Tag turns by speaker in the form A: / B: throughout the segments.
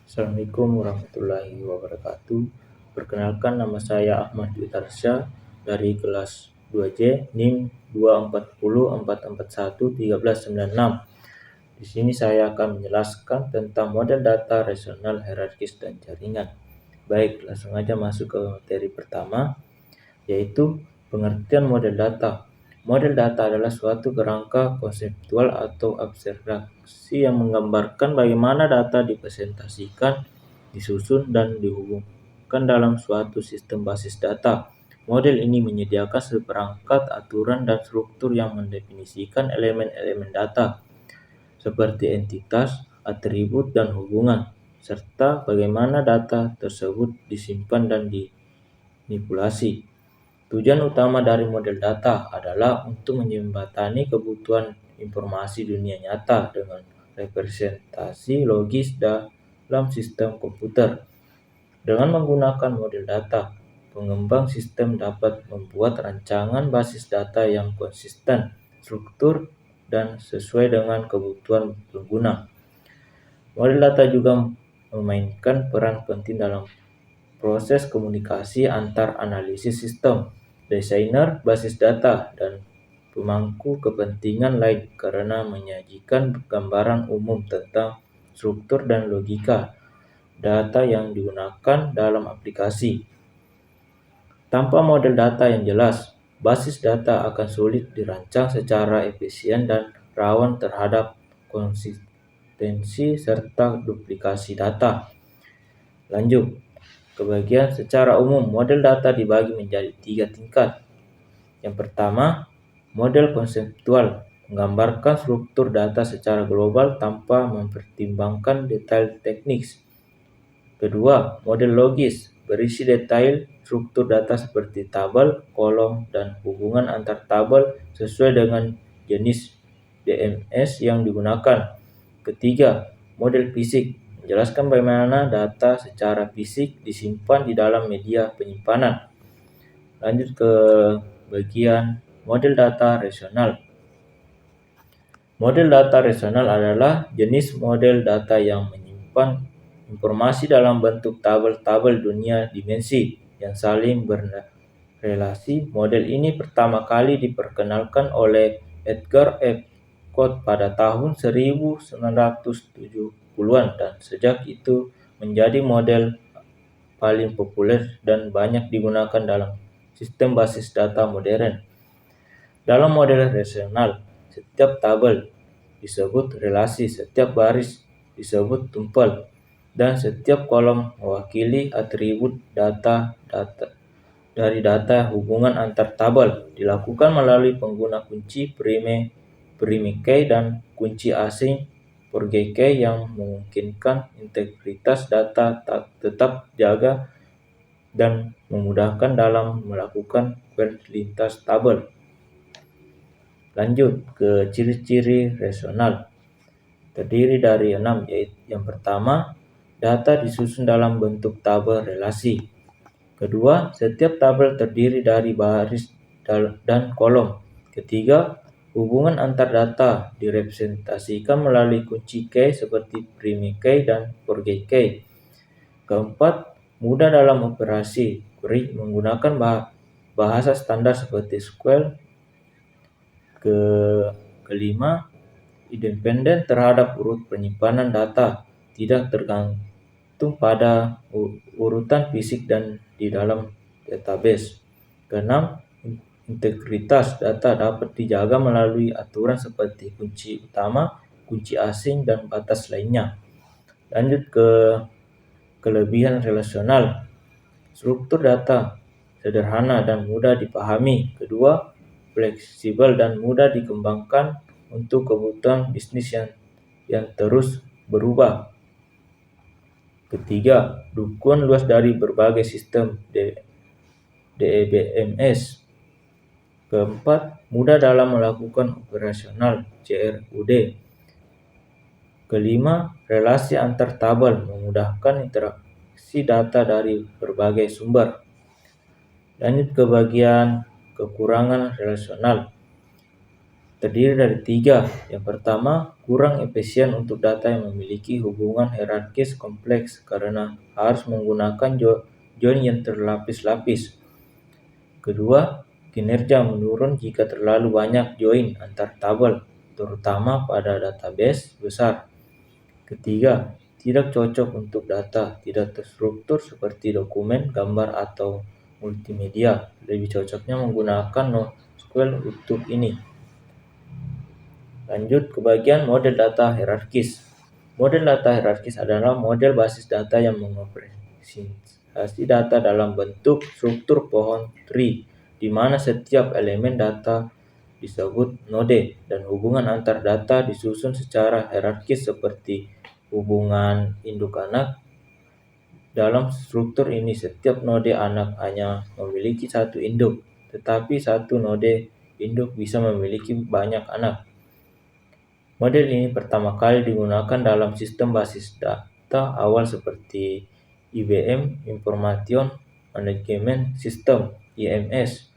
A: Assalamualaikum warahmatullahi wabarakatuh. Perkenalkan, nama saya Ahmad Dwi Tarsya dari kelas 2J NIM 24044411396. Di sini saya akan menjelaskan tentang model data rasional, hierarkis, dan jaringan. Baik, langsung aja masuk ke materi pertama, yaitu pengertian model data. Model data adalah suatu kerangka konseptual atau abstraksi yang menggambarkan bagaimana data dipresentasikan, disusun, dan dihubungkan dalam suatu sistem basis data. Model ini menyediakan seperangkat aturan dan struktur yang mendefinisikan elemen-elemen data, seperti entitas, atribut, dan hubungan, serta bagaimana data tersebut disimpan dan dimanipulasi. Tujuan utama dari model data adalah untuk menjembatani kebutuhan informasi dunia nyata dengan representasi logis dalam sistem komputer. Dengan menggunakan model data, pengembang sistem dapat membuat rancangan basis data yang konsisten, struktur, dan sesuai dengan kebutuhan pengguna. Model data juga memainkan peran penting dalam proses komunikasi antar analisis sistem, desainer basis data, dan pemangku kepentingan lain karena menyajikan gambaran umum tentang struktur dan logika data yang digunakan dalam aplikasi. Tanpa model data yang jelas, basis data akan sulit dirancang secara efisien dan rawan terhadap konsistensi serta duplikasi data. Lanjut ke bagian secara umum, model data dibagi menjadi 3 tingkat. Yang pertama, model konseptual menggambarkan struktur data secara global tanpa mempertimbangkan detail teknis. Kedua, model logis berisi detail struktur data seperti tabel, kolom, dan hubungan antar tabel sesuai dengan jenis DMS yang digunakan. Ketiga, model fisik menjelaskan bagaimana data secara fisik disimpan di dalam media penyimpanan. Lanjut ke bagian model data rasional. Model data rasional adalah jenis model data yang menyimpan informasi dalam bentuk tabel-tabel dunia dimensi yang saling berrelasi. Model ini pertama kali diperkenalkan oleh Edgar F. Cote pada tahun 1970-an dan sejak itu menjadi model paling populer dan banyak digunakan dalam sistem basis data modern. Dalam model rasional, setiap tabel disebut relasi, setiap baris disebut tumpel, dan setiap kolom mewakili atribut data dari data. Hubungan antar tabel dilakukan melalui pengguna kunci prime key dan kunci asing forge key yang memungkinkan integritas data tetap jaga dan memudahkan dalam melakukan query lintas tabel. Lanjut ke ciri-ciri rasional. Terdiri dari 6, yaitu yang pertama, data disusun dalam bentuk tabel relasi. Kedua, setiap tabel terdiri dari baris dan kolom. Ketiga, hubungan antar data direpresentasikan melalui kunci key seperti prime key dan forge key. Keempat, mudah dalam operasi query menggunakan bahasa standar seperti SQL. Kelima, independen terhadap urut penyimpanan data, tidak tergantung pada urutan fisik dan di dalam database. Keenam, integritas data dapat dijaga melalui aturan seperti kunci utama, kunci asing, dan batas lainnya. Lanjut ke kelebihan relasional. Struktur data sederhana dan mudah dipahami. Kedua, fleksibel dan mudah dikembangkan untuk kebutuhan bisnis yang terus berubah. Ketiga, dukungan luas dari berbagai sistem DBMS. Keempat, mudah dalam melakukan operasional CRUD. Kelima, relasi antar tabel memudahkan interaksi data dari berbagai sumber. Lanjut ke bagian kekurangan relasional. terdiri dari 3. Yang pertama, kurang efisien untuk data yang memiliki hubungan hierarkis kompleks karena harus menggunakan join yang terlapis-lapis. Kedua, kinerja menurun jika terlalu banyak join antar tabel, terutama pada database besar. Ketiga, tidak cocok untuk data tidak terstruktur seperti dokumen, gambar, atau multimedia. Lebih cocoknya menggunakan NoSQL untuk ini. Lanjut ke bagian model data hierarkis. Model data hierarkis adalah model basis data yang mengoperasikan data dalam bentuk struktur pohon tree, di mana setiap elemen data disebut node dan hubungan antar data disusun secara hierarkis seperti hubungan induk anak. Dalam struktur ini, setiap node anak hanya memiliki satu induk, tetapi satu node induk bisa memiliki banyak anak. Model ini pertama kali digunakan dalam sistem basis data awal seperti IBM Information Management System (IMS),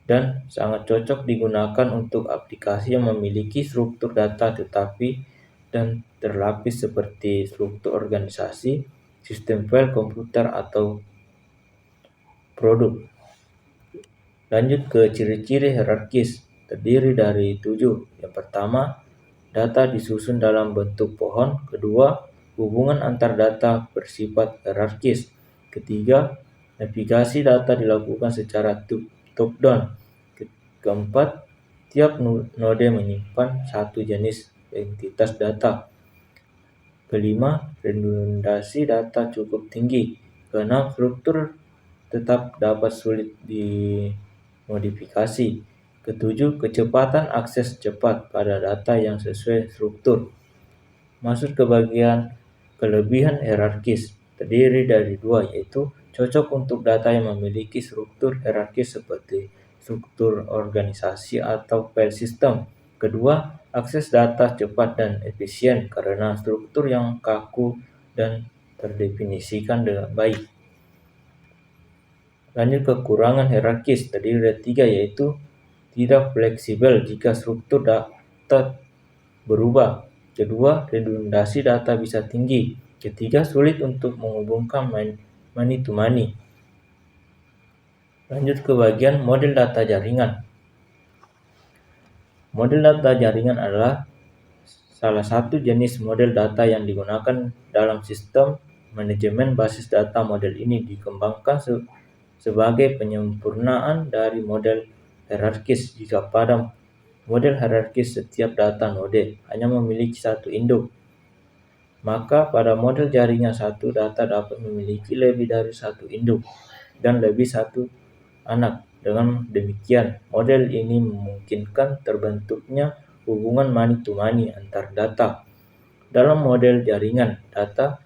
A: dan sangat cocok digunakan untuk aplikasi yang memiliki struktur data tetapi dan terlapis seperti struktur organisasi, sistem file komputer, atau produk. Lanjut ke ciri-ciri hierarkis, terdiri dari 7. Yang pertama, data disusun dalam bentuk pohon. Kedua, hubungan antar data bersifat hierarkis. Ketiga, navigasi data dilakukan secara top-down. Keempat, tiap node menyimpan satu jenis entitas data. Kelima, redundansi data cukup tinggi. Keenam, struktur tetap dapat sulit dimodifikasi. Ketujuh, kecepatan akses cepat pada data yang sesuai struktur. Masuk ke bagian kelebihan hierarkis, terdiri dari 2, yaitu cocok untuk data yang memiliki struktur hierarkis seperti struktur organisasi atau file system. Kedua, akses data cepat dan efisien karena struktur yang kaku dan terdefinisikan dengan baik. Lanjut ke kekurangan hierarkis, terdiri dari 3, yaitu tidak fleksibel jika struktur data berubah. Kedua, redundansi data bisa tinggi. Ketiga, sulit untuk menghubungkan many to many. Lanjut ke bagian model data jaringan. Model data jaringan adalah salah satu jenis model data yang digunakan dalam sistem manajemen basis data. Model ini dikembangkan sebagai penyempurnaan dari model hierarkis. Jika pada model hierarkis setiap data node hanya memiliki satu induk, maka pada model jaringan satu data dapat memiliki lebih dari satu induk dan lebih satu anak. Dengan demikian, model ini memungkinkan terbentuknya hubungan many to many antar data. Dalam model jaringan, data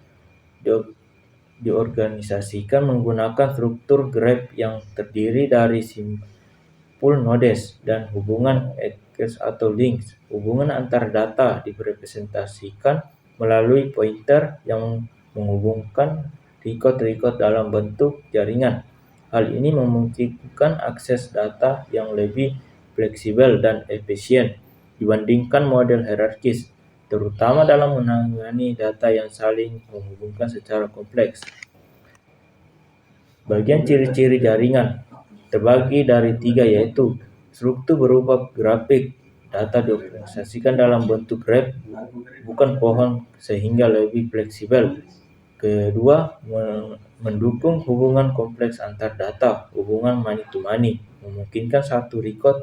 A: diorganisasikan menggunakan struktur graph yang terdiri dari simpul nodes dan hubungan edges atau links. Hubungan antar data direpresentasikan melalui pointer yang menghubungkan record-record dalam bentuk jaringan. Hal ini memungkinkan akses data yang lebih fleksibel dan efisien dibandingkan model hierarkis, terutama dalam menangani data yang saling menghubungkan secara kompleks. Bagian ciri-ciri jaringan terbagi dari 3, yaitu struktur berupa grafik. Data diorganisasikan dalam bentuk graph, bukan pohon, sehingga lebih fleksibel. Kedua, mendukung hubungan kompleks antar data, hubungan many to many, memungkinkan satu record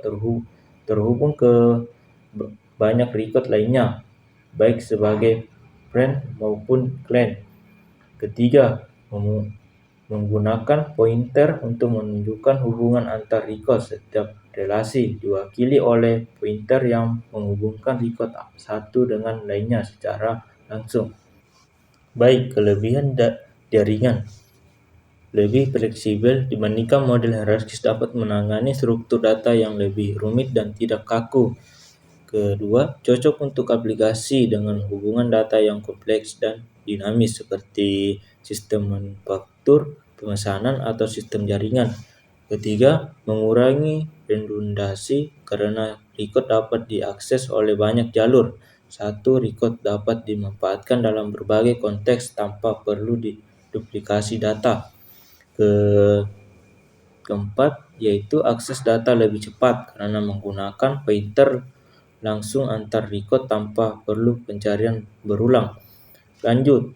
A: terhubung ke banyak record lainnya, baik sebagai friend maupun client. Ketiga, menggunakan pointer untuk menunjukkan hubungan antar record. Setiap relasi diwakili oleh pointer yang menghubungkan record satu dengan lainnya secara langsung. Baik, kelebihan jaringan lebih fleksibel dibandingkan model hierarkis, dapat menangani struktur data yang lebih rumit dan tidak kaku. Kedua, cocok untuk aplikasi dengan hubungan data yang kompleks dan dinamis seperti sistem manufaktur, pemesanan, atau sistem jaringan. Ketiga, mengurangi redundansi karena record dapat diakses oleh banyak jalur. Satu record dapat dimanfaatkan dalam berbagai konteks tanpa perlu duplikasi data. Keempat, yaitu akses data lebih cepat karena menggunakan pointer langsung antar record tanpa perlu pencarian berulang. Lanjut,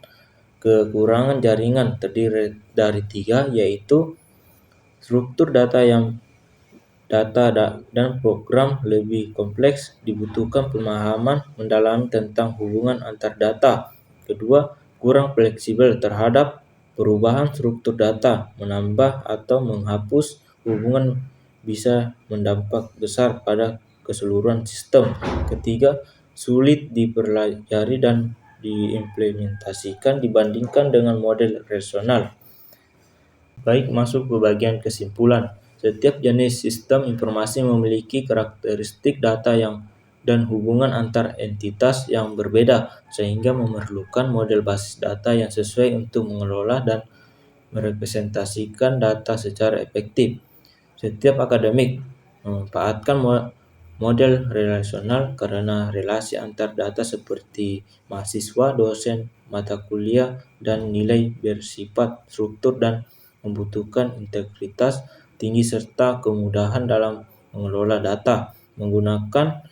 A: kekurangan jaringan terdiri dari 3, yaitu struktur data dan program lebih kompleks, dibutuhkan pemahaman mendalam tentang hubungan antar data. Kedua, kurang fleksibel terhadap perubahan struktur data, menambah atau menghapus hubungan bisa berdampak besar pada keseluruhan sistem. Ketiga, sulit dipelajari dan diimplementasikan dibandingkan dengan model relasional. Baik, masuk ke bagian kesimpulan. Setiap jenis sistem informasi memiliki karakteristik data dan hubungan antar entitas yang berbeda, sehingga memerlukan model basis data yang sesuai untuk mengelola dan merepresentasikan data secara efektif. Setiap akademik memanfaatkan model relasional karena relasi antar data seperti mahasiswa, dosen, mata kuliah, dan nilai bersifat struktur dan membutuhkan integritas tinggi serta kemudahan dalam mengelola data. Menggunakan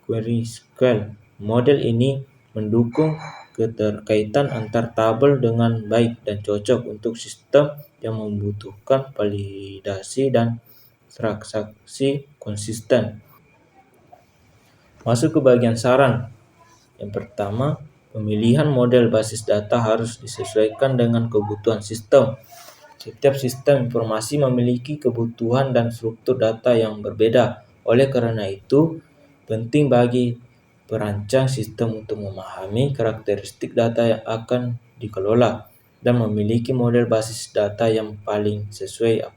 A: query SQL, model ini mendukung keterkaitan antar tabel dengan baik dan cocok untuk sistem yang membutuhkan validasi dan transaksi konsisten. Masuk ke bagian saran. Yang pertama, pemilihan model basis data harus disesuaikan dengan kebutuhan sistem. Setiap sistem informasi memiliki kebutuhan dan struktur data yang berbeda. Oleh karena itu, penting bagi perancang sistem untuk memahami karakteristik data yang akan dikelola dan memiliki model basis data yang paling sesuai,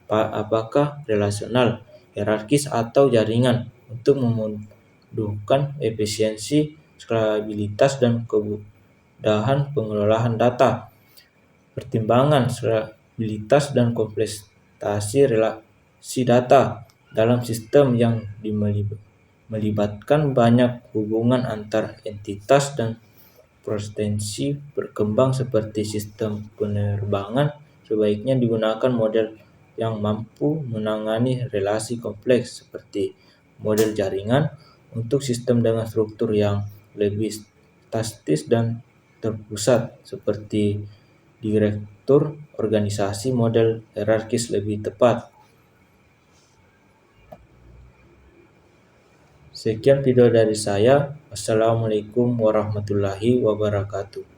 A: apakah relasional, hierarkis, atau jaringan, untuk memudahkan efisiensi, skalabilitas, dan kemudahan pengelolaan data. Pertimbangan stabilitas dan kompleksitas relasi data dalam sistem yang melibatkan banyak hubungan antar entitas dan potensi berkembang seperti sistem penerbangan, sebaiknya digunakan model yang mampu menangani relasi kompleks seperti model jaringan. Untuk sistem dengan struktur yang lebih statis dan terpusat seperti direktur organisasi, model hierarkis lebih tepat. Sekian video dari saya. Wassalamualaikum warahmatullahi wabarakatuh.